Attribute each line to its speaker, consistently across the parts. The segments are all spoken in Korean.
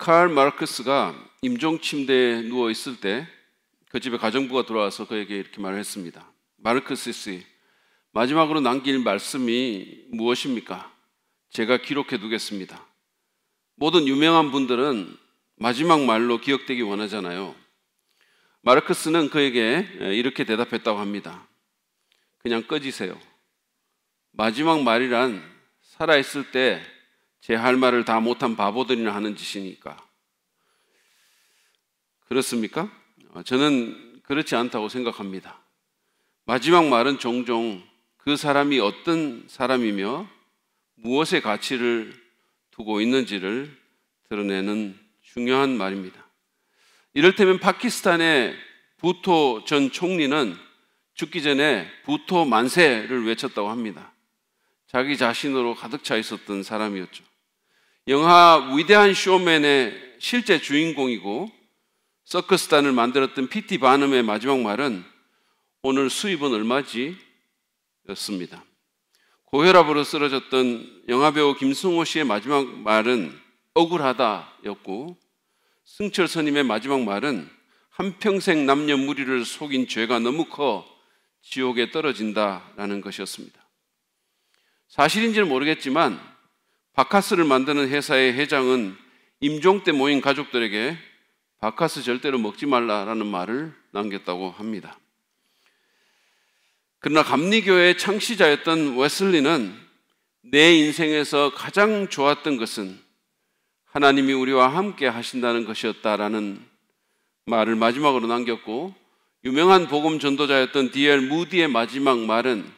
Speaker 1: 칼 마르크스가 임종 침대에 누워 있을 때 그 집에 가정부가 들어와서 그에게 이렇게 말을 했습니다. 마르크스 씨, 마지막으로 남길 말씀이 무엇입니까? 제가 기록해 두겠습니다. 모든 유명한 분들은 마지막 말로 기억되기 원하잖아요. 마르크스는 그에게 이렇게 대답했다고 합니다. 그냥 꺼지세요. 마지막 말이란 살아있을 때 제 할 말을 다 못한 바보들이나 하는 짓이니까. 그렇습니까? 저는 그렇지 않다고 생각합니다. 마지막 말은 종종 그 사람이 어떤 사람이며 무엇의 가치를 두고 있는지를 드러내는 중요한 말입니다. 이를테면 파키스탄의 부토 전 총리는 죽기 전에 부토 만세를 외쳤다고 합니다. 자기 자신으로 가득 차 있었던 사람이었죠. 영화 위대한 쇼맨의 실제 주인공이고 서커스단을 만들었던 P.T. 바넘의 마지막 말은 오늘 수입은 얼마지? 였습니다. 고혈압으로 쓰러졌던 영화배우 김승호 씨의 마지막 말은 억울하다 였고, 승철 스님의 마지막 말은 한평생 남녀 무리를 속인 죄가 너무 커 지옥에 떨어진다라는 것이었습니다. 사실인지는 모르겠지만 바카스를 만드는 회사의 회장은 임종 때 모인 가족들에게 바카스 절대로 먹지 말라라는 말을 남겼다고 합니다. 그러나 감리교회의 창시자였던 웨슬리는 내 인생에서 가장 좋았던 것은 하나님이 우리와 함께 하신다는 것이었다라는 말을 마지막으로 남겼고, 유명한 복음 전도자였던 D.L. 무디의 마지막 말은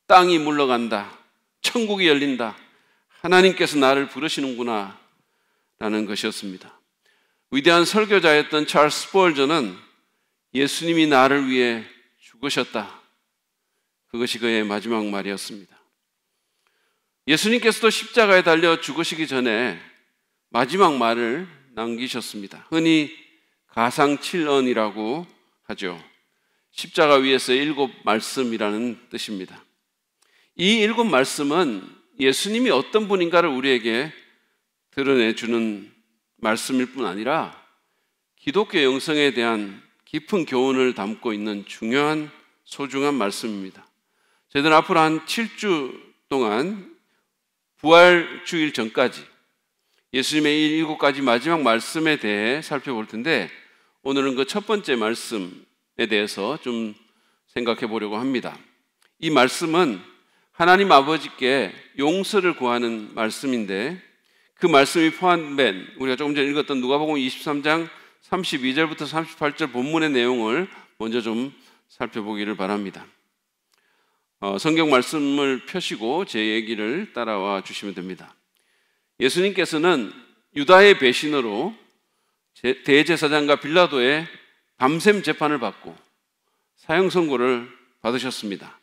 Speaker 1: 땅이 물러간다, 천국이 열린다, 하나님께서 나를 부르시는구나 라는 것이었습니다. 위대한 설교자였던 찰스 스폴저는 예수님이 나를 위해 죽으셨다, 그것이 그의 마지막 말이었습니다. 예수님께서도 십자가에 달려 죽으시기 전에 마지막 말을 남기셨습니다. 흔히 가상칠언이라고 하죠. 십자가 위에서의 7 말씀이라는 뜻입니다. 이 7 말씀은 예수님이 어떤 분인가를 우리에게 드러내주는 말씀일 뿐 아니라 기독교 영성에 대한 깊은 교훈을 담고 있는 중요한 소중한 말씀입니다. 저희들은 앞으로 한 7주 동안 부활주일 전까지 예수님의 이 7가지 마지막 말씀에 대해 살펴볼 텐데, 오늘은 그 첫 번째 말씀에 대해서 좀 생각해 보려고 합니다. 이 말씀은 하나님 아버지께 용서를 구하는 말씀인데, 그 말씀이 포함된 우리가 조금 전에 읽었던 누가복음 23장 32절부터 38절 본문의 내용을 먼저 좀 살펴보기를 바랍니다. 성경 말씀을 펴시고 제 얘기를 따라와 주시면 됩니다. 예수님께서는 유다의 배신으로 대제사장과 빌라도의 밤샘 재판을 받고 사형 선고를 받으셨습니다.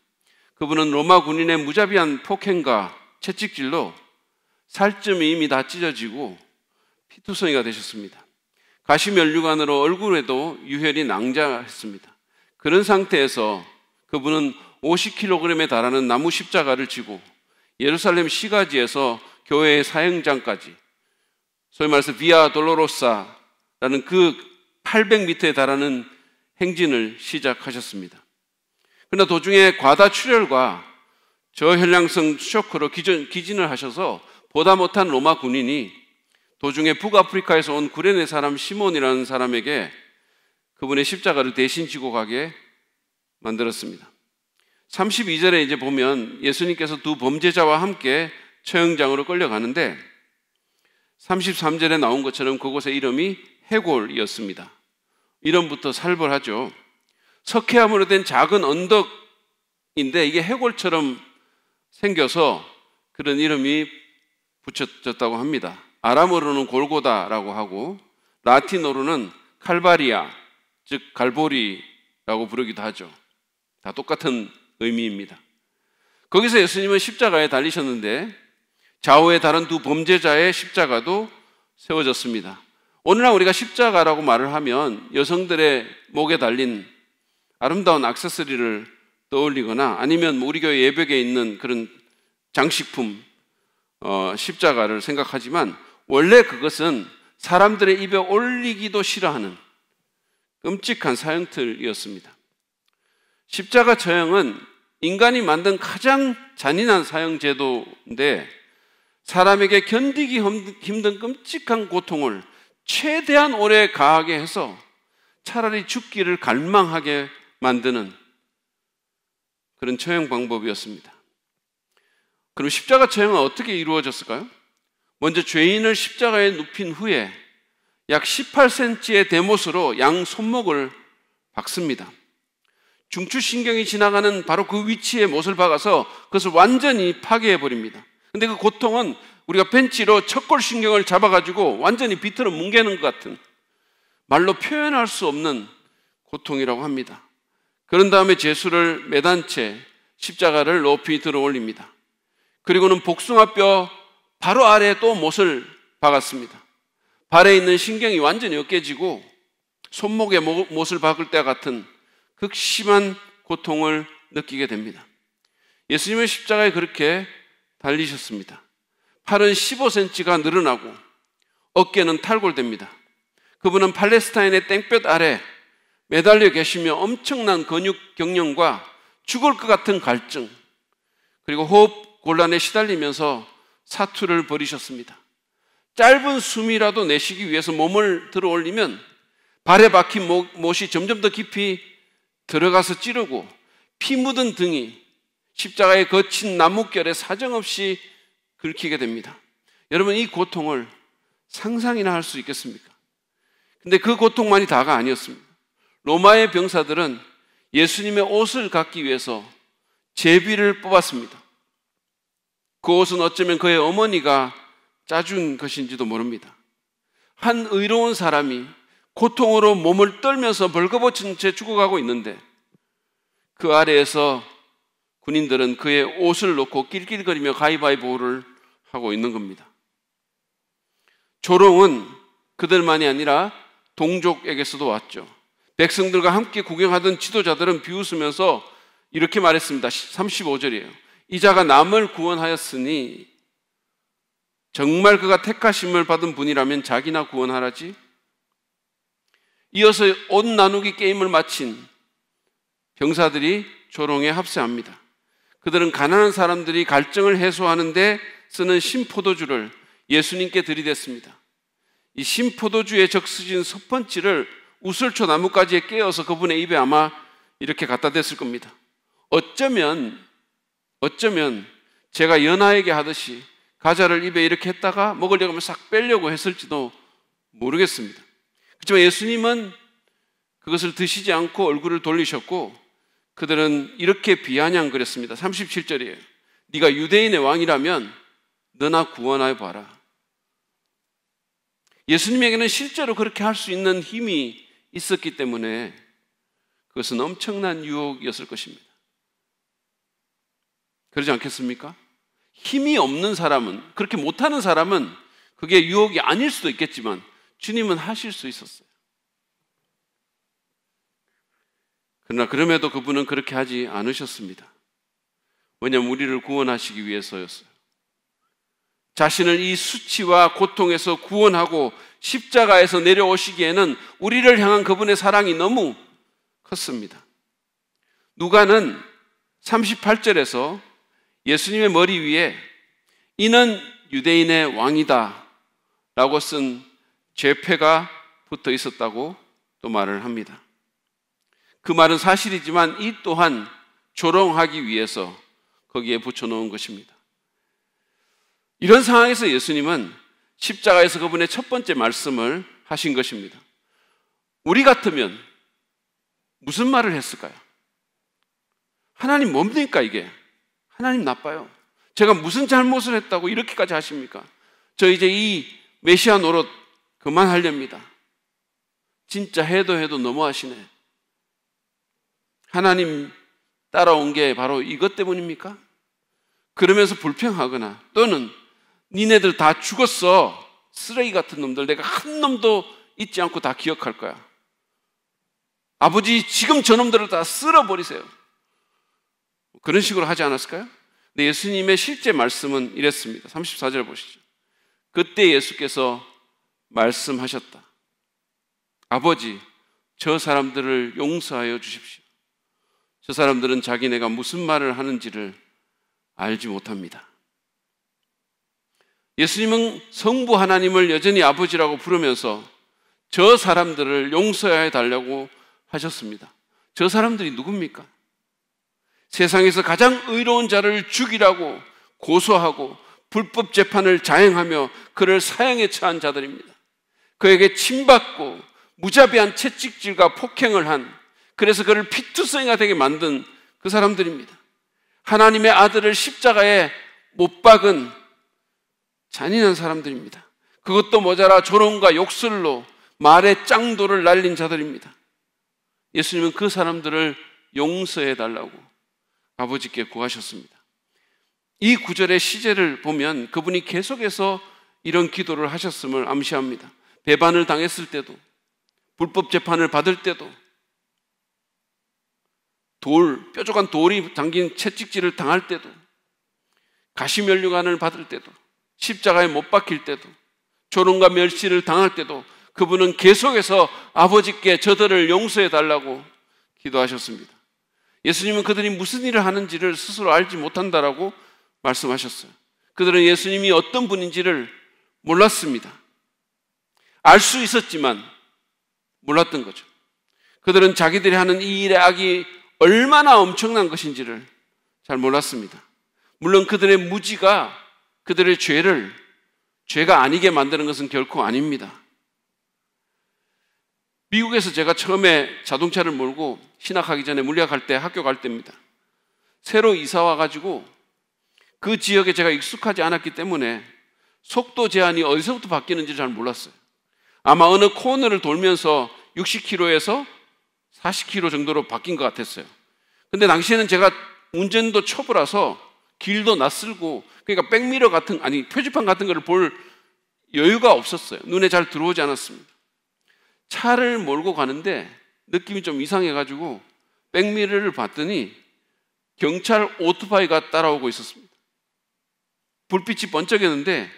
Speaker 1: 그분은 로마 군인의 무자비한 폭행과 채찍질로 살점이 이미 다 찢어지고 피투성이가 되셨습니다. 가시면류관으로 얼굴에도 유혈이 낭자했습니다. 그런 상태에서 그분은 50kg에 달하는 나무 십자가를 지고 예루살렘 시가지에서 교회의 사형장까지, 소위 말해서 비아 돌로로사라는 그 800m에 달하는 행진을 시작하셨습니다. 그러나 도중에 과다 출혈과 저혈량성 쇼크로 기진을 하셔서 보다 못한 로마 군인이 도중에 북아프리카에서 온 구레네 사람 시몬이라는 사람에게 그분의 십자가를 대신 지고 가게 만들었습니다. 32절에 이제 보면 예수님께서 두 범죄자와 함께 처형장으로 끌려가는데, 33절에 나온 것처럼 그곳의 이름이 해골이었습니다. 이름부터 살벌하죠. 석회암으로 된 작은 언덕인데 이게 해골처럼 생겨서 그런 이름이 붙여졌다고 합니다. 아람어로는 골고다라고 하고 라틴어로는 칼바리아, 즉 갈보리라고 부르기도 하죠. 다 똑같은 의미입니다. 거기서 예수님은 십자가에 달리셨는데 좌우에 다른 두 범죄자의 십자가도 세워졌습니다. 오늘날 우리가 십자가라고 말을 하면 여성들의 목에 달린 아름다운 액세서리를 떠올리거나 아니면 우리 교회 예배에 있는 그런 장식품 십자가를 생각하지만, 원래 그것은 사람들의 입에 올리기도 싫어하는 끔찍한 사형틀이었습니다. 십자가 처형은 인간이 만든 가장 잔인한 사형제도인데 사람에게 견디기 힘든 끔찍한 고통을 최대한 오래 가하게 해서 차라리 죽기를 갈망하게 만드는 그런 처형 방법이었습니다. 그럼 십자가 처형은 어떻게 이루어졌을까요? 먼저 죄인을 십자가에 눕힌 후에 약 18cm의 대못으로 양 손목을 박습니다. 중추신경이 지나가는 바로 그 위치에 못을 박아서 그것을 완전히 파괴해버립니다. 근데 그 고통은 우리가 벤치로 척골신경을 잡아가지고 완전히 비틀어 뭉개는 것 같은 말로 표현할 수 없는 고통이라고 합니다. 그런 다음에 제수를 매단 채 십자가를 높이 들어 올립니다. 그리고는 복숭아뼈 바로 아래에 또 못을 박았습니다. 발에 있는 신경이 완전히 으깨지고 손목에 못을 박을 때와 같은 극심한 고통을 느끼게 됩니다. 예수님의 십자가에 그렇게 달리셨습니다. 팔은 15cm가 늘어나고 어깨는 탈골됩니다. 그분은 팔레스타인의 땡볕 아래 매달려 계시며 엄청난 근육 경련과 죽을 것 같은 갈증, 그리고 호흡 곤란에 시달리면서 사투를 벌이셨습니다. 짧은 숨이라도 내쉬기 위해서 몸을 들어 올리면 발에 박힌 못이 점점 더 깊이 들어가서 찌르고 피 묻은 등이 십자가에 거친 나뭇결에 사정없이 긁히게 됩니다. 여러분, 이 고통을 상상이나 할 수 있겠습니까? 근데 그 고통만이 다가 아니었습니다. 로마의 병사들은 예수님의 옷을 갖기 위해서 제비를 뽑았습니다. 그 옷은 어쩌면 그의 어머니가 짜준 것인지도 모릅니다. 한 의로운 사람이 고통으로 몸을 떨면서 벌거벗은 채 죽어가고 있는데 그 아래에서 군인들은 그의 옷을 놓고 낄낄거리며 가위바위보를 하고 있는 겁니다. 조롱은 그들만이 아니라 동족에게서도 왔죠. 백성들과 함께 구경하던 지도자들은 비웃으면서 이렇게 말했습니다. 35절이에요. 이 자가 남을 구원하였으니 정말 그가 택하심을 받은 분이라면 자기나 구원하라지. 이어서 옷 나누기 게임을 마친 병사들이 조롱에 합세합니다. 그들은 가난한 사람들이 갈증을 해소하는 데 쓰는 신포도주를 예수님께 들이댔습니다. 이 신포도주에 적셔진 스펀지를 우슬초 나뭇가지에 깨어서 그분의 입에 아마 이렇게 갖다 댔을 겁니다. 어쩌면 제가 연하에게 하듯이 과자를 입에 이렇게 했다가 먹으려고 하면 싹 빼려고 했을지도 모르겠습니다. 그렇지만 예수님은 그것을 드시지 않고 얼굴을 돌리셨고 그들은 이렇게 비아냥거렸습니다. 37절이에요. 네가 유대인의 왕이라면 너나 구원하여 봐라. 예수님에게는 실제로 그렇게 할 수 있는 힘이 있었기 때문에 그것은 엄청난 유혹이었을 것입니다. 그러지 않겠습니까? 힘이 없는 사람은, 그렇게 못하는 사람은 그게 유혹이 아닐 수도 있겠지만 주님은 하실 수 있었어요. 그러나 그럼에도 그분은 그렇게 하지 않으셨습니다. 왜냐하면 우리를 구원하시기 위해서였어요. 자신을 이 수치와 고통에서 구원하고 십자가에서 내려오시기에는 우리를 향한 그분의 사랑이 너무 컸습니다. 누가는 38절에서 예수님의 머리 위에 이는 유대인의 왕이다 라고 쓴 죄패가 붙어 있었다고 또 말을 합니다. 그 말은 사실이지만 이 또한 조롱하기 위해서 거기에 붙여놓은 것입니다. 이런 상황에서 예수님은 십자가에서 그분의 첫 번째 말씀을 하신 것입니다. 우리 같으면 무슨 말을 했을까요? 하나님 뭡니까 이게? 하나님 나빠요. 제가 무슨 잘못을 했다고 이렇게까지 하십니까? 저 이제 이 메시아 노릇 그만하렵니다. 진짜 해도 너무하시네. 하나님 따라온 게 바로 이것 때문입니까? 그러면서 불평하거나 또는 니네들 다 죽었어. 쓰레기 같은 놈들. 내가 한 놈도 잊지 않고 다 기억할 거야. 아버지 지금 저놈들을 다 쓸어버리세요. 그런 식으로 하지 않았을까요? 근데 예수님의 실제 말씀은 이랬습니다. 34절 보시죠. 그때 예수께서 말씀하셨다. 아버지, 저 사람들을 용서하여 주십시오. 저 사람들은 자기네가 무슨 말을 하는지를 알지 못합니다. 예수님은 성부 하나님을 여전히 아버지라고 부르면서 저 사람들을 용서해 달라고 하셨습니다. 저 사람들이 누굽니까? 세상에서 가장 의로운 자를 죽이라고 고소하고 불법 재판을 자행하며 그를 사형에 처한 자들입니다. 그에게 침받고 무자비한 채찍질과 폭행을 한, 그래서 그를 피투성이가 되게 만든 그 사람들입니다. 하나님의 아들을 십자가에 못 박은 잔인한 사람들입니다. 그것도 모자라 조롱과 욕설로 말의 짱도를 날린 자들입니다. 예수님은 그 사람들을 용서해 달라고 아버지께 구하셨습니다. 이 구절의 시제를 보면 그분이 계속해서 이런 기도를 하셨음을 암시합니다. 배반을 당했을 때도, 불법 재판을 받을 때도, 뾰족한 돌이 담긴 채찍질을 당할 때도, 가시면류관을 받을 때도, 십자가에 못 박힐 때도, 조롱과 멸시를 당할 때도 그분은 계속해서 아버지께 저들을 용서해 달라고 기도하셨습니다. 예수님은 그들이 무슨 일을 하는지를 스스로 알지 못한다라고 말씀하셨어요. 그들은 예수님이 어떤 분인지를 몰랐습니다. 알 수 있었지만 몰랐던 거죠. 그들은 자기들이 하는 이 일의 악이 얼마나 엄청난 것인지를 잘 몰랐습니다. 물론 그들의 무지가 그들의 죄가 아니게 만드는 것은 결코 아닙니다. 미국에서 제가 처음에 자동차를 몰고 신학하기 전에 물리학할 때 학교 갈 때입니다. 새로 이사 와가지고 그 지역에 제가 익숙하지 않았기 때문에 속도 제한이 어디서부터 바뀌는지 잘 몰랐어요. 아마 어느 코너를 돌면서 60km에서 40km 정도로 바뀐 것 같았어요. 근데 당시에는 제가 운전도 초보라서 길도 낯설고, 그러니까 백미러 같은, 표지판 같은 거를 볼 여유가 없었어요. 눈에 잘 들어오지 않았습니다. 차를 몰고 가는데 느낌이 좀 이상해가지고 백미러를 봤더니 경찰 오토바이가 따라오고 있었습니다. 불빛이 번쩍였는데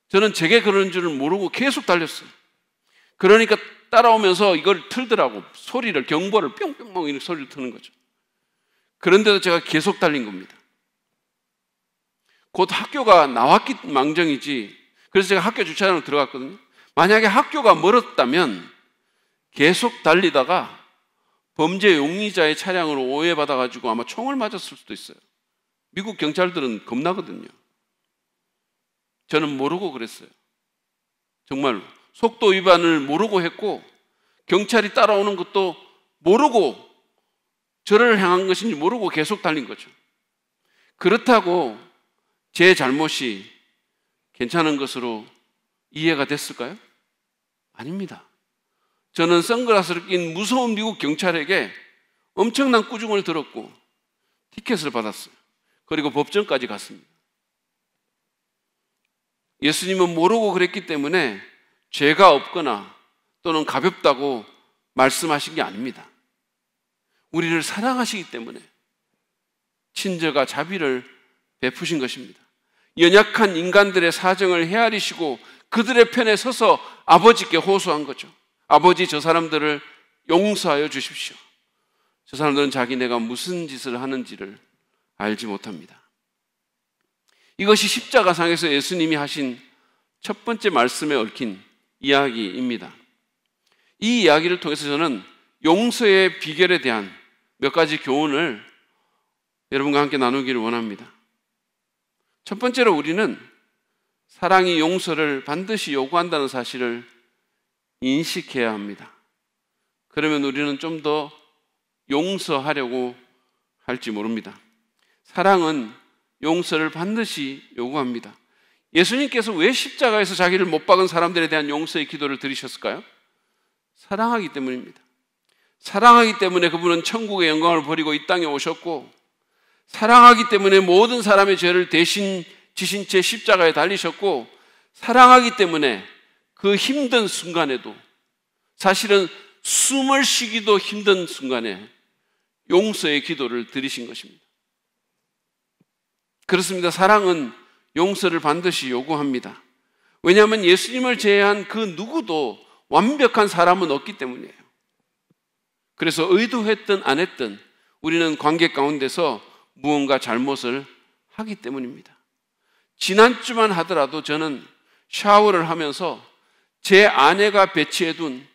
Speaker 1: 저는 제게 그러는 줄을 모르고 계속 달렸어요. 그러니까 따라오면서 이걸 틀더라고. 소리를, 경보를 뿅뿅뿅 이렇게 소리를 트는 거죠. 그런데도 제가 계속 달린 겁니다. 곧 학교가 나왔기 망정이지. 그래서 제가 학교 주차장으로 들어갔거든요. 만약에 학교가 멀었다면 계속 달리다가 범죄 용의자의 차량으로 오해받아가지고 아마 총을 맞았을 수도 있어요. 미국 경찰들은 겁나거든요. 저는 모르고 그랬어요. 정말로. 속도 위반을 모르고 했고, 경찰이 따라오는 것도 모르고 저를 향한 것인지 모르고 계속 달린 거죠. 그렇다고 제 잘못이 괜찮은 것으로 이해가 됐을까요? 아닙니다. 저는 선글라스를 낀 무서운 미국 경찰에게 엄청난 꾸중을 들었고 티켓을 받았어요. 그리고 법정까지 갔습니다. 예수님은 모르고 그랬기 때문에 죄가 없거나 또는 가볍다고 말씀하신 게 아닙니다. 우리를 사랑하시기 때문에 친절과 자비를 베푸신 것입니다. 연약한 인간들의 사정을 헤아리시고 그들의 편에 서서 아버지께 호소한 거죠. 아버지, 저 사람들을 용서하여 주십시오. 저 사람들은 자기네가 무슨 짓을 하는지를 알지 못합니다. 이것이 십자가상에서 예수님이 하신 첫 번째 말씀에 얽힌 이야기입니다. 이 이야기를 통해서 저는 용서의 비결에 대한 몇 가지 교훈을 여러분과 함께 나누기를 원합니다. 첫 번째로 우리는 사랑이 용서를 반드시 요구한다는 사실을 인식해야 합니다. 그러면 우리는 좀 더 용서하려고 할지 모릅니다. 사랑은 용서를 반드시 요구합니다. 예수님께서 왜 십자가에서 자기를 못 박은 사람들에 대한 용서의 기도를 드리셨을까요? 사랑하기 때문입니다. 사랑하기 때문에 그분은 천국의 영광을 버리고 이 땅에 오셨고, 사랑하기 때문에 모든 사람의 죄를 대신 지신 채 십자가에 달리셨고, 사랑하기 때문에 그 힘든 순간에도, 사실은 숨을 쉬기도 힘든 순간에 용서의 기도를 드리신 것입니다. 그렇습니다. 사랑은 용서를 반드시 요구합니다. 왜냐하면 예수님을 제외한 그 누구도 완벽한 사람은 없기 때문이에요. 그래서 의도했든 안 했든 우리는 관계 가운데서 무언가 잘못을 하기 때문입니다. 지난주만 하더라도 저는 샤워를 하면서 제 아내가 배치해둔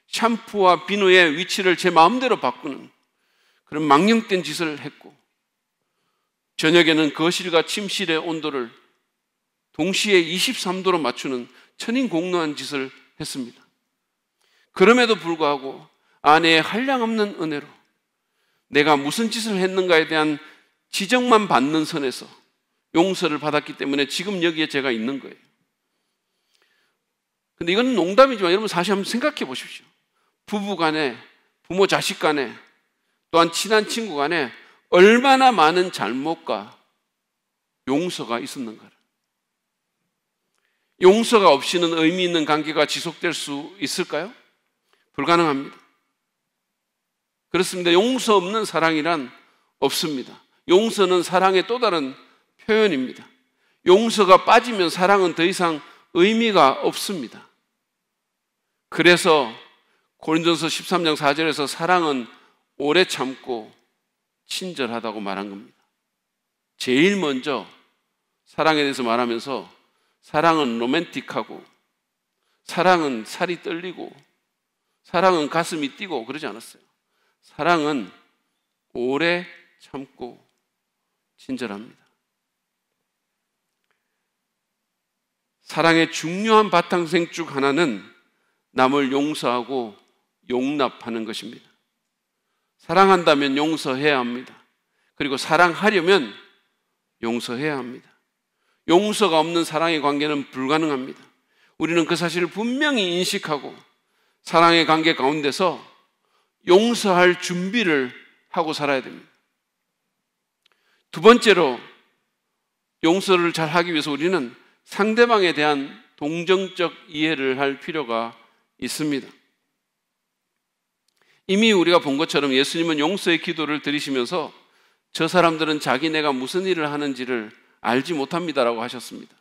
Speaker 1: 샴푸와 비누의 위치를 제 마음대로 바꾸는 그런 망령된 짓을 했고, 저녁에는 거실과 침실의 온도를 동시에 23도로 맞추는 천인공노한 짓을 했습니다. 그럼에도 불구하고 아내의 한량없는 은혜로 내가 무슨 짓을 했는가에 대한 지적만 받는 선에서 용서를 받았기 때문에 지금 여기에 제가 있는 거예요. 근데 이건 농담이지만 여러분 사실 한번 생각해 보십시오. 부부 간에, 부모 자식 간에, 또한 친한 친구 간에 얼마나 많은 잘못과 용서가 있었는가를. 용서가 없이는 의미 있는 관계가 지속될 수 있을까요? 불가능합니다. 그렇습니다. 용서 없는 사랑이란 없습니다. 용서는 사랑의 또 다른 표현입니다. 용서가 빠지면 사랑은 더 이상 의미가 없습니다. 그래서 고린도전서 13장 4절에서 사랑은 오래 참고 친절하다고 말한 겁니다. 제일 먼저 사랑에 대해서 말하면서 사랑은 로맨틱하고, 사랑은 살이 떨리고, 사랑은 가슴이 뛰고 그러지 않았어요. 사랑은 오래 참고 친절합니다. 사랑의 중요한 바탕생 중 하나는 남을 용서하고 용납하는 것입니다. 사랑한다면 용서해야 합니다. 그리고 사랑하려면 용서해야 합니다. 용서가 없는 사랑의 관계는 불가능합니다. 우리는 그 사실을 분명히 인식하고 사랑의 관계 가운데서 용서할 준비를 하고 살아야 됩니다. 두 번째로 용서를 잘 하기 위해서 우리는 상대방에 대한 동정적 이해를 할 필요가 있습니다. 이미 우리가 본 것처럼 예수님은 용서의 기도를 드리시면서 저 사람들은 자기네가 무슨 일을 하는지를 알지 못합니다라고 하셨습니다.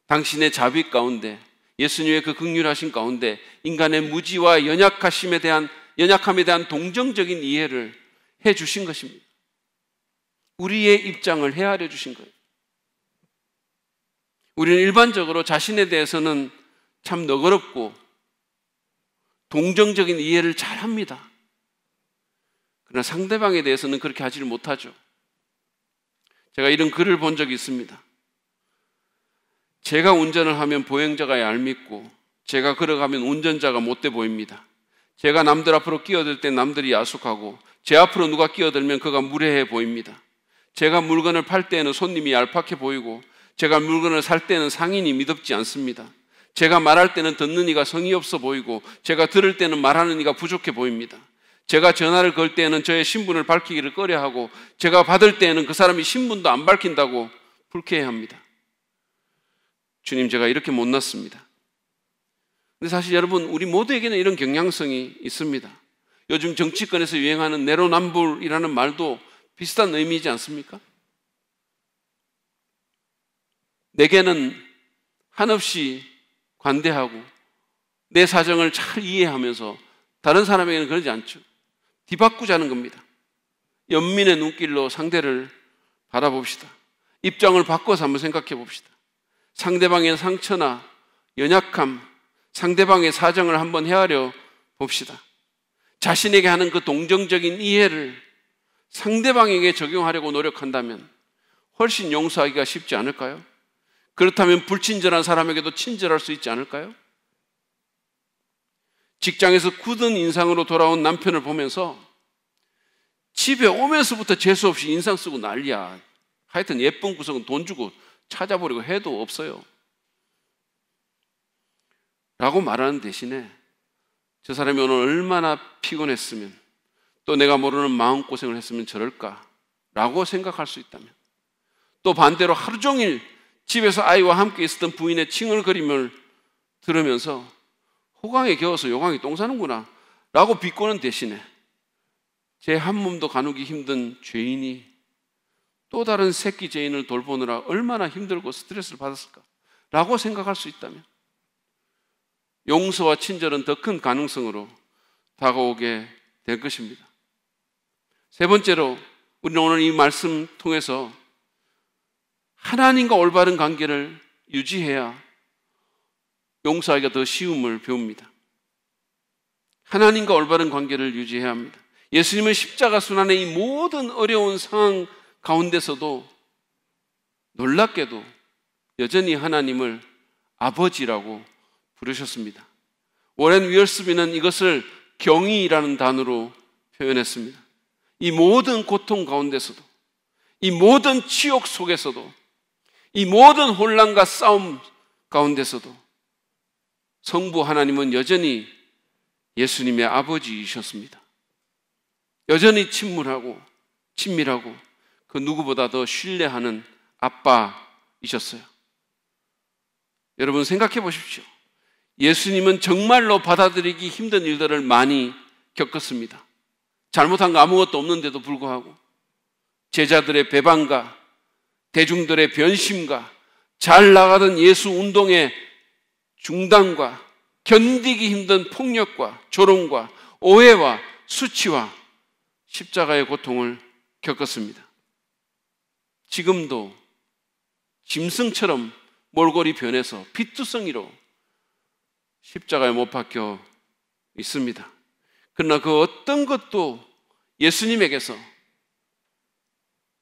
Speaker 1: 당신의 자비 가운데, 예수님의 그 긍휼하신 가운데 인간의 무지와 연약함에 대한 동정적인 이해를 해 주신 것입니다. 우리의 입장을 헤아려 주신 거예요. 우리는 일반적으로 자신에 대해서는 참 너그럽고 동정적인 이해를 잘 합니다. 그러나 상대방에 대해서는 그렇게 하지를 못하죠. 제가 이런 글을 본 적이 있습니다. 제가 운전을 하면 보행자가 얄밉고, 제가 걸어가면 운전자가 못돼 보입니다. 제가 남들 앞으로 끼어들 때 남들이 야속하고, 제 앞으로 누가 끼어들면 그가 무례해 보입니다. 제가 물건을 팔 때에는 손님이 얄팍해 보이고, 제가 물건을 살 때는 상인이 미덥지 않습니다. 제가 말할 때는 듣는 이가 성의 없어 보이고, 제가 들을 때는 말하는 이가 부족해 보입니다. 제가 전화를 걸 때에는 저의 신분을 밝히기를 꺼려하고, 제가 받을 때에는 그 사람이 신분도 안 밝힌다고 불쾌해합니다. 주님, 제가 이렇게 못났습니다. 근데 사실 여러분, 우리 모두에게는 이런 경향성이 있습니다. 요즘 정치권에서 유행하는 내로남불이라는 말도 비슷한 의미이지 않습니까? 내게는 한없이 관대하고 내 사정을 잘 이해하면서 다른 사람에게는 그러지 않죠. 뒤바꾸자는 겁니다. 연민의 눈길로 상대를 바라봅시다. 입장을 바꿔서 한번 생각해 봅시다. 상대방의 상처나 연약함, 상대방의 사정을 한번 헤아려 봅시다. 자신에게 하는 그 동정적인 이해를 상대방에게 적용하려고 노력한다면 훨씬 용서하기가 쉽지 않을까요? 그렇다면 불친절한 사람에게도 친절할 수 있지 않을까요? 직장에서 굳은 인상으로 돌아온 남편을 보면서 집에 오면서부터 재수없이 인상 쓰고 난리야. 하여튼 예쁜 구석은 돈 주고 찾아보려고 해도 없어요. 라고 말하는 대신에 저 사람이 오늘 얼마나 피곤했으면, 또 내가 모르는 마음고생을 했으면 저럴까 라고 생각할 수 있다면, 또 반대로 하루 종일 집에서 아이와 함께 있었던 부인의 칭얼거림을 들으면서 호강에 겨워서 요강이 똥 싸는구나 라고 비꼬는 대신에 제 한 몸도 가누기 힘든 죄인이 또 다른 새끼 죄인을 돌보느라 얼마나 힘들고 스트레스를 받았을까 라고 생각할 수 있다면 용서와 친절은 더 큰 가능성으로 다가오게 될 것입니다. 세 번째로 우리는 오늘 이 말씀 통해서 하나님과 올바른 관계를 유지해야 용서하기가 더 쉬움을 배웁니다. 하나님과 올바른 관계를 유지해야 합니다. 예수님은 십자가 순환의 이 모든 어려운 상황 가운데서도 놀랍게도 여전히 하나님을 아버지라고 부르셨습니다. 워렌 위얼스비는 이것을 경의라는 단어로 표현했습니다. 이 모든 고통 가운데서도, 이 모든 치욕 속에서도, 이 모든 혼란과 싸움 가운데서도 성부 하나님은 여전히 예수님의 아버지이셨습니다. 여전히 친밀하고 그 누구보다 더 신뢰하는 아빠이셨어요. 여러분 생각해 보십시오. 예수님은 정말로 받아들이기 힘든 일들을 많이 겪었습니다. 잘못한 거 아무것도 없는데도 불구하고 제자들의 배반과 대중들의 변심과 잘 나가던 예수 운동의 중단과 견디기 힘든 폭력과 조롱과 오해와 수치와 십자가의 고통을 겪었습니다. 지금도 짐승처럼 몰골이 변해서 피투성이로 십자가에 못 박혀 있습니다. 그러나 그 어떤 것도 예수님에게서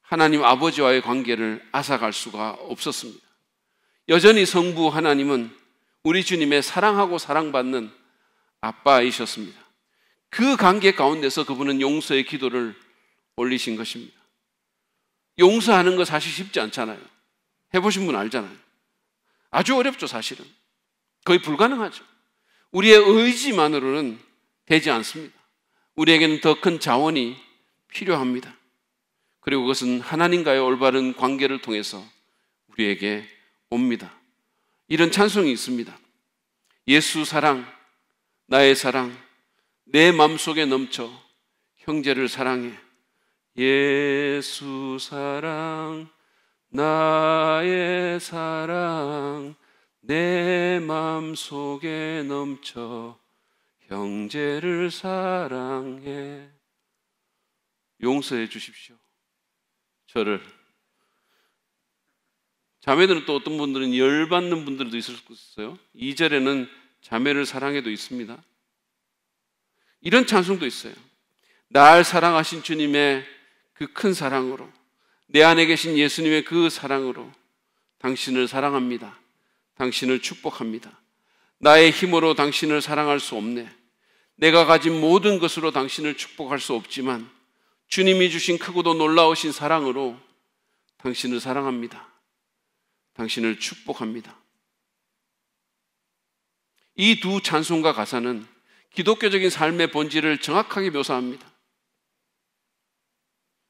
Speaker 1: 하나님 아버지와의 관계를 앗아갈 수가 없었습니다. 여전히 성부 하나님은 우리 주님의 사랑하고 사랑받는 아빠이셨습니다. 그 관계 가운데서 그분은 용서의 기도를 올리신 것입니다. 용서하는 거 사실 쉽지 않잖아요. 해보신 분 알잖아요. 아주 어렵죠, 사실은. 거의 불가능하죠. 우리의 의지만으로는 되지 않습니다. 우리에게는 더 큰 자원이 필요합니다. 그리고 그것은 하나님과의 올바른 관계를 통해서 우리에게 옵니다. 이런 찬송이 있습니다. 예수 사랑, 나의 사랑, 내 마음속에 넘쳐 형제를 사랑해. 예수 사랑, 나의 사랑, 내 마음속에 넘쳐 형제를 사랑해. 용서해 주십시오, 저를. 자매들은 또 어떤 분들은 열받는 분들도 있을 수 있어요. 2절에는 자매를 사랑해도 있습니다. 이런 찬송도 있어요. 날 사랑하신 주님의 그 큰 사랑으로, 내 안에 계신 예수님의 그 사랑으로 당신을 사랑합니다. 당신을 축복합니다. 나의 힘으로 당신을 사랑할 수 없네. 내가 가진 모든 것으로 당신을 축복할 수 없지만 주님이 주신 크고도 놀라우신 사랑으로 당신을 사랑합니다. 당신을 축복합니다. 이 두 찬송가 가사는 기독교적인 삶의 본질을 정확하게 묘사합니다.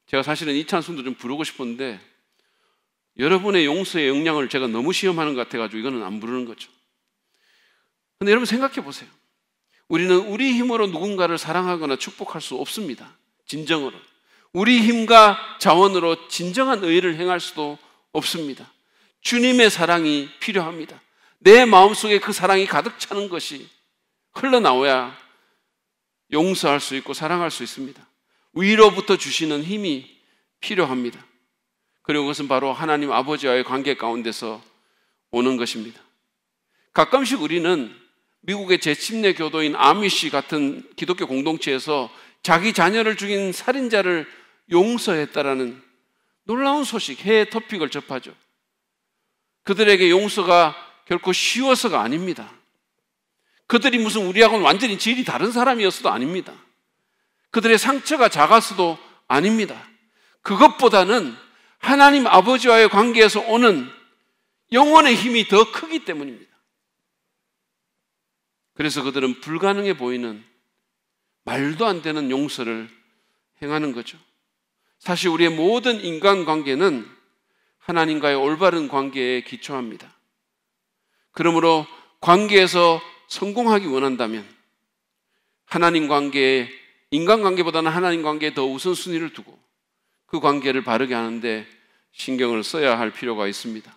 Speaker 1: 제가 사실은 이 찬송도 좀 부르고 싶었는데 여러분의 용서의 역량을 제가 너무 시험하는 것 같아가지고 이거는 안 부르는 거죠. 근데 여러분 생각해 보세요. 우리는 우리 힘으로 누군가를 사랑하거나 축복할 수 없습니다. 진정으로. 우리 힘과 자원으로 진정한 의를 행할 수도 없습니다. 주님의 사랑이 필요합니다. 내 마음속에 그 사랑이 가득 차는 것이 흘러나와야 용서할 수 있고 사랑할 수 있습니다. 위로부터 주시는 힘이 필요합니다. 그리고 그것은 바로 하나님 아버지와의 관계 가운데서 오는 것입니다. 가끔씩 우리는 미국의 제침내 교도인 아미시 같은 기독교 공동체에서 자기 자녀를 죽인 살인자를 용서했다라는 놀라운 소식, 해외 토픽을 접하죠. 그들에게 용서가 결코 쉬워서가 아닙니다. 그들이 무슨 우리하고는 완전히 질이 다른 사람이었어도 아닙니다. 그들의 상처가 작아서도 아닙니다. 그것보다는 하나님 아버지와의 관계에서 오는 영혼의 힘이 더 크기 때문입니다. 그래서 그들은 불가능해 보이는 말도 안 되는 용서를 행하는 거죠. 사실 우리의 모든 인간관계는 하나님과의 올바른 관계에 기초합니다. 그러므로 관계에서 성공하기 원한다면 하나님 관계에, 인간관계보다는 하나님 관계에 더 우선순위를 두고 그 관계를 바르게 하는데 신경을 써야 할 필요가 있습니다.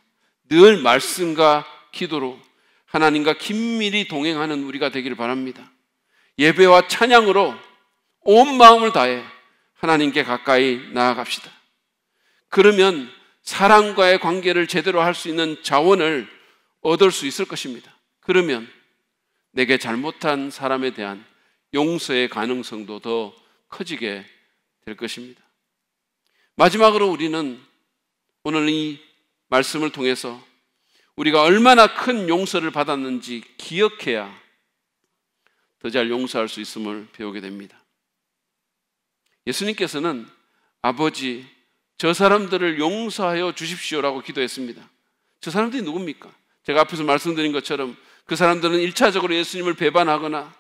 Speaker 1: 늘 말씀과 기도로 하나님과 긴밀히 동행하는 우리가 되기를 바랍니다. 예배와 찬양으로 온 마음을 다해 하나님께 가까이 나아갑시다. 그러면 사랑과의 관계를 제대로 할 수 있는 자원을 얻을 수 있을 것입니다. 그러면 내게 잘못한 사람에 대한 용서의 가능성도 더 커지게 될 것입니다. 마지막으로 우리는 오늘 이 말씀을 통해서 우리가 얼마나 큰 용서를 받았는지 기억해야 더 잘 용서할 수 있음을 배우게 됩니다. 예수님께서는 아버지, 저 사람들을 용서하여 주십시오라고 기도했습니다. 저 사람들이 누굽니까? 제가 앞에서 말씀드린 것처럼 그 사람들은 1차적으로 예수님을 배반하거나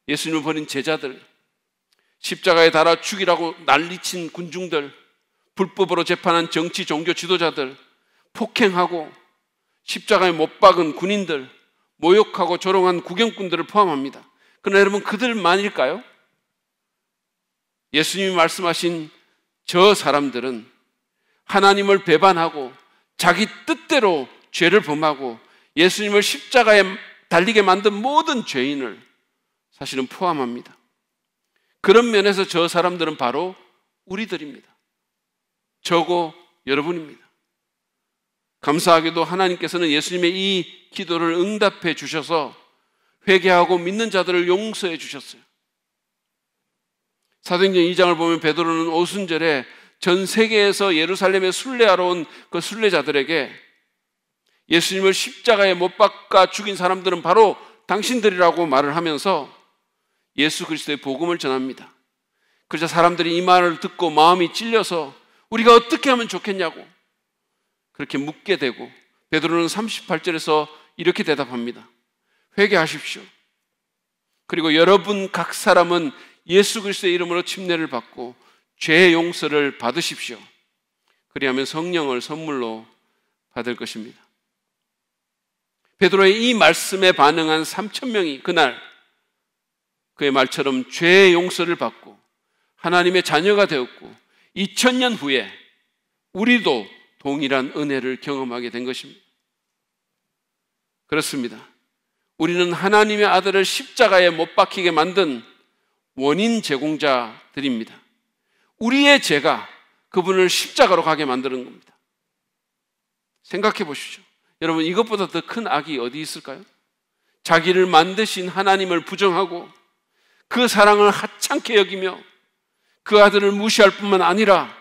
Speaker 1: 예수님을 버린 제자들, 십자가에 달아 죽이라고 난리친 군중들, 불법으로 재판한 정치, 종교 지도자들, 폭행하고 십자가에 못 박은 군인들, 모욕하고 조롱한 구경꾼들을 포함합니다. 그러나 여러분, 그들만일까요? 예수님이 말씀하신 저 사람들은 하나님을 배반하고 자기 뜻대로 죄를 범하고 예수님을 십자가에 달리게 만든 모든 죄인을 사실은 포함합니다. 그런 면에서 저 사람들은 바로 우리들입니다. 저고 여러분입니다. 감사하게도 하나님께서는 예수님의 이 기도를 응답해 주셔서 회개하고 믿는 자들을 용서해 주셨어요. 사도행전 2장을 보면 베드로는 오순절에 전 세계에서 예루살렘에 순례하러 온 그 순례자들에게 예수님을 십자가에 못 박아 죽인 사람들은 바로 당신들이라고 말을 하면서 예수 그리스도의 복음을 전합니다. 그러자 사람들이 이 말을 듣고 마음이 찔려서 우리가 어떻게 하면 좋겠냐고 그렇게 묻게 되고, 베드로는 38절에서 이렇게 대답합니다. 회개하십시오. 그리고 여러분 각 사람은 예수 그리스도의 이름으로 침례를 받고 죄의 용서를 받으십시오. 그리하면 성령을 선물로 받을 것입니다. 베드로의 이 말씀에 반응한 3,000명이 그날 그의 말처럼 죄의 용서를 받고 하나님의 자녀가 되었고 2000년 후에 우리도 동일한 은혜를 경험하게 된 것입니다. 그렇습니다. 우리는 하나님의 아들을 십자가에 못 박히게 만든 원인 제공자들입니다. 우리의 죄가 그분을 십자가로 가게 만드는 겁니다. 생각해 보십시오. 여러분, 이것보다 더 큰 악이 어디 있을까요? 자기를 만드신 하나님을 부정하고 그 사랑을 하찮게 여기며 그 아들을 무시할 뿐만 아니라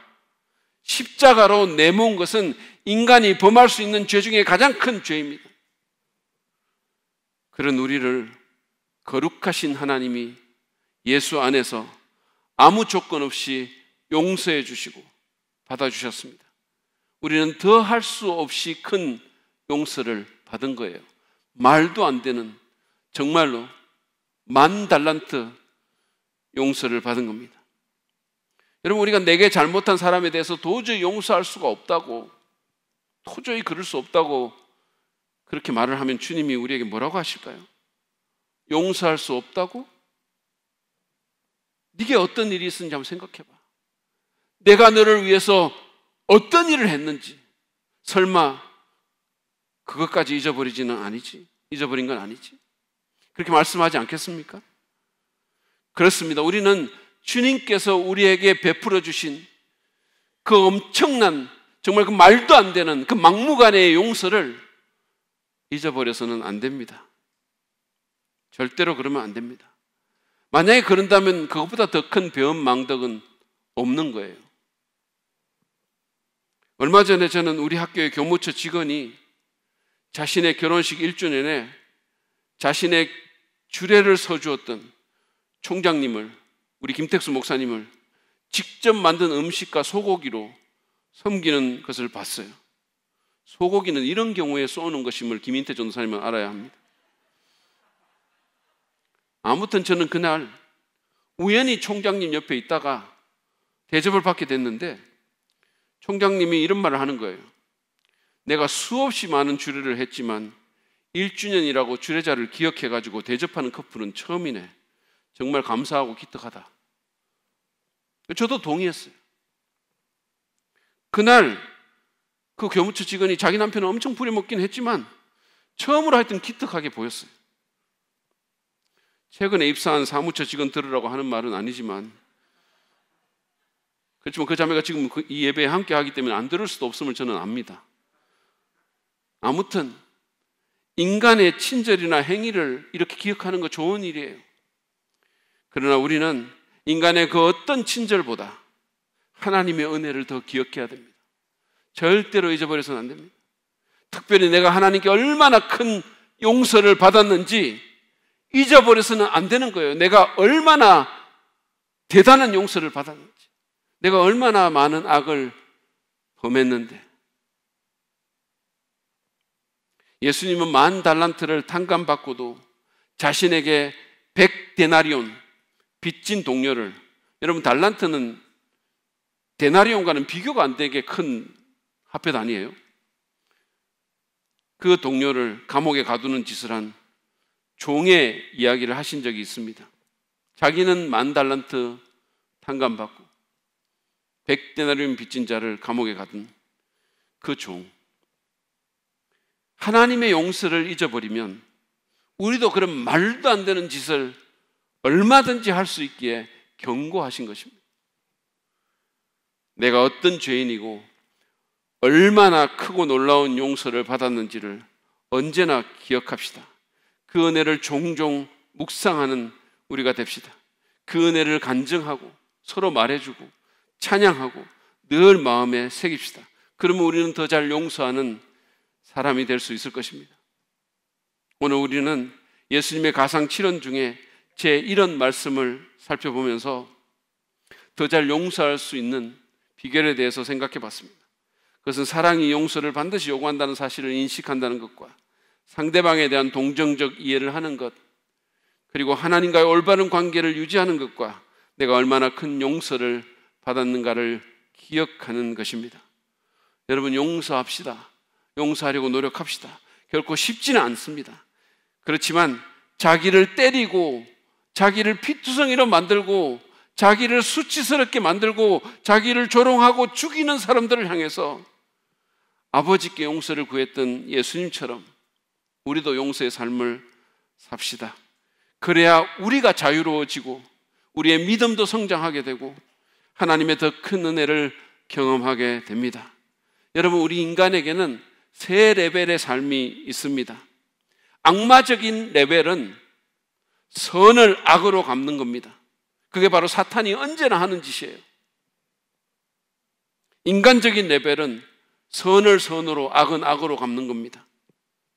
Speaker 1: 십자가로 내모은 것은 인간이 범할 수 있는 죄 중에 가장 큰 죄입니다. 그런 우리를 거룩하신 하나님이 예수 안에서 아무 조건 없이 용서해 주시고 받아주셨습니다. 우리는 더 할 수 없이 큰 용서를 받은 거예요. 말도 안 되는, 정말로 10,000달란트 용서를 받은 겁니다. 여러분, 우리가 내게 잘못한 사람에 대해서 도저히 용서할 수가 없다고, 도저히 그럴 수 없다고 그렇게 말을 하면 주님이 우리에게 뭐라고 하실까요? 용서할 수 없다고? 네게 어떤 일이 있었는지 한번 생각해봐. 내가 너를 위해서 어떤 일을 했는지. 설마 그것까지 잊어버린 건 아니지? 그렇게 말씀하지 않겠습니까? 그렇습니다. 우리는 주님께서 우리에게 베풀어 주신 그 엄청난, 정말 그 말도 안 되는 그 막무가내의 용서를 잊어버려서는 안 됩니다. 절대로 그러면 안 됩니다. 만약에 그런다면 그것보다 더 큰 배은망덕은 없는 거예요. 얼마 전에 저는 우리 학교의 교무처 직원이 자신의 결혼식 1주년에 자신의 주례를 서주었던 총장님을, 우리 김택수 목사님을 직접 만든 음식과 소고기로 섬기는 것을 봤어요. 소고기는 이런 경우에 쏘는 것임을 김인태 전도사님은 알아야 합니다. 아무튼 저는 그날 우연히 총장님 옆에 있다가 대접을 받게 됐는데 총장님이 이런 말을 하는 거예요. 내가 수없이 많은 주례를 했지만 1주년이라고 주례자를 기억해가지고 대접하는 커플은 처음이네. 정말 감사하고 기특하다. 저도 동의했어요. 그날 그 교무처 직원이 자기 남편은 엄청 부려먹긴 했지만 처음으로 하여튼 기특하게 보였어요. 최근에 입사한 사무처 직원 들으라고 하는 말은 아니지만, 그렇지만 그 자매가 지금 이 예배에 함께 하기 때문에 안 들을 수도 없음을 저는 압니다. 아무튼 인간의 친절이나 행위를 이렇게 기억하는 거 좋은 일이에요. 그러나 우리는 인간의 그 어떤 친절보다 하나님의 은혜를 더 기억해야 됩니다. 절대로 잊어버려서는 안 됩니다. 특별히 내가 하나님께 얼마나 큰 용서를 받았는지 잊어버려서는 안 되는 거예요. 내가 얼마나 대단한 용서를 받았는지, 내가 얼마나 많은 악을 범했는데. 예수님은 10,000달란트를 탕감받고도 자신에게 100데나리온 빚진 동료를, 여러분 달란트는 데나리온과는 비교가 안 되게 큰 화폐 단위예요. 그 동료를 감옥에 가두는 짓을 한 종의 이야기를 하신 적이 있습니다. 자기는 10,000달란트 탕감받고 100데나리온 빚진 자를 감옥에 가둔 그 종. 하나님의 용서를 잊어버리면 우리도 그런 말도 안 되는 짓을 얼마든지 할 수 있기에 경고하신 것입니다. 내가 어떤 죄인이고 얼마나 크고 놀라운 용서를 받았는지를 언제나 기억합시다. 그 은혜를 종종 묵상하는 우리가 됩시다. 그 은혜를 간증하고 서로 말해주고 찬양하고 늘 마음에 새깁시다. 그러면 우리는 더 잘 용서하는 사람이 될 수 있을 것입니다. 오늘 우리는 예수님의 가상칠언 중에 제 이런 말씀을 살펴보면서 더 잘 용서할 수 있는 비결에 대해서 생각해 봤습니다. 그것은 사랑이 용서를 반드시 요구한다는 사실을 인식한다는 것과 상대방에 대한 동정적 이해를 하는 것, 그리고 하나님과의 올바른 관계를 유지하는 것과 내가 얼마나 큰 용서를 받았는가를 기억하는 것입니다. 여러분, 용서합시다. 용서하려고 노력합시다. 결코 쉽지는 않습니다. 그렇지만 자기를 때리고 자기를 피투성이로 만들고 자기를 수치스럽게 만들고 자기를 조롱하고 죽이는 사람들을 향해서 아버지께 용서를 구했던 예수님처럼 우리도 용서의 삶을 삽시다. 그래야 우리가 자유로워지고 우리의 믿음도 성장하게 되고 하나님의 더 큰 은혜를 경험하게 됩니다. 여러분, 우리 인간에게는 세 레벨의 삶이 있습니다. 악마적인 레벨은 선을 악으로 갚는 겁니다. 그게 바로 사탄이 언제나 하는 짓이에요. 인간적인 레벨은 선을 선으로, 악은 악으로 갚는 겁니다.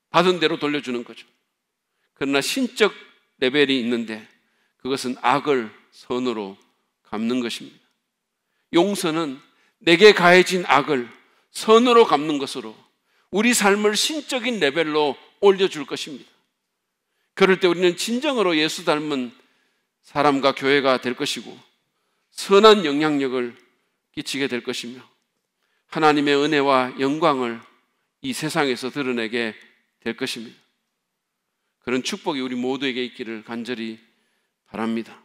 Speaker 1: 받은 대로 돌려주는 거죠. 그러나 신적 레벨이 있는데 그것은 악을 선으로 갚는 것입니다. 용서는 내게 가해진 악을 선으로 갚는 것으로 우리 삶을 신적인 레벨로 올려줄 것입니다. 그럴 때 우리는 진정으로 예수 닮은 사람과 교회가 될 것이고 선한 영향력을 끼치게 될 것이며 하나님의 은혜와 영광을 이 세상에서 드러내게 될 것입니다. 그런 축복이 우리 모두에게 있기를 간절히 바랍니다.